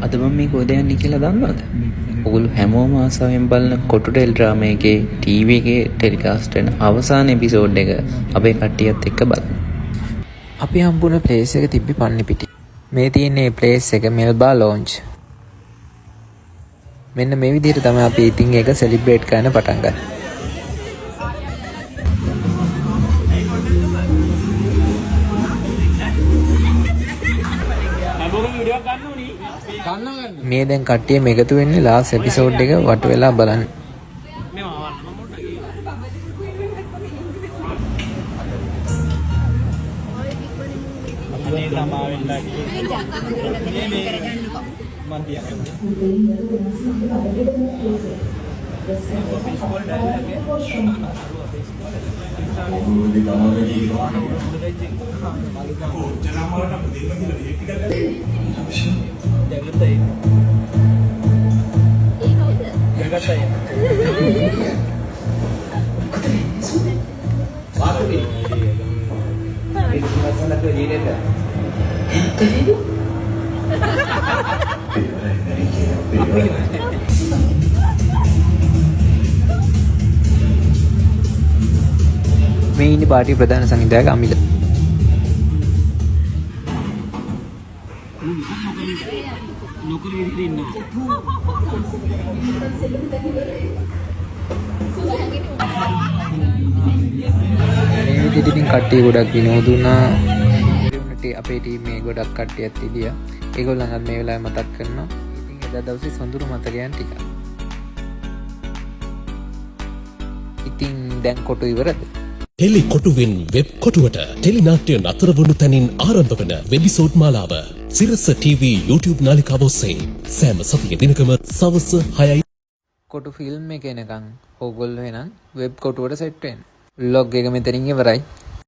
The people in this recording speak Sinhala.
අද මම මේ කොහෙද යන්නේ කියලා දන්නවද? ඔගොල්ලෝ හැමෝම ආසාවෙන් බලන කොටු ටෙල් ඩ්‍රාමා එකේ ටීවී එකේ ටෙලිකාස්ට් වෙන අවසාන එපිසෝඩ් එක අපේ කට්ටියත් එක්ක බලන්න. අපි හම්බුන ප්ලේස් එක තිබ්බි පන්නිපිටි. මේ තියෙන්නේ ප්ලේස් එක මෙල්බා ලොන්ජ්. මෙන්න මේ විදිහට තමයි අපි ඉතින් ඒක සෙලිබ්‍රේට් කරන්න පටන් ගන්නේ. මේ දැන් කට්ටියම එකතු වෙන්නේ ලාස්ට් එපිසෝඩ් එක වට වෙලා බලන්න. මේ ඉන්නේ පාටි ප්‍රධාන සංවිධායක අමිල. මේ විදිහට ඉතින් කට්ටිය ගොඩක් විනෝද වුණා. අපේ ටීමේ ගොඩක් කට්ටියක් තිබියා. ඒගොල්ලන්වත් මේ වෙලාවේ මතක් කරනවා. ඉතින් එදා දවසේ සොඳුරු මතකයන් ටික. ඉතින් දැන් කොටු ඉවරද? ටෙලි කොටුවෙන් වෙබ් කොටුවට ටෙලි නාට්‍ය නතර වුණු තැනින් ආරම්භ වන වෙබිසෝඩ් මාලාව සිරස TV YouTube නාලිකාව ඔස්සේ සෑම සතිය දිනකම සවස් 6යි කොටු ෆිල්ම් එක එනකන් ඕගොල්ලෝ එනං වෙබ් කොටුවට සෙට් වෙන්න. vlog එක මෙතනින් ඉවරයි.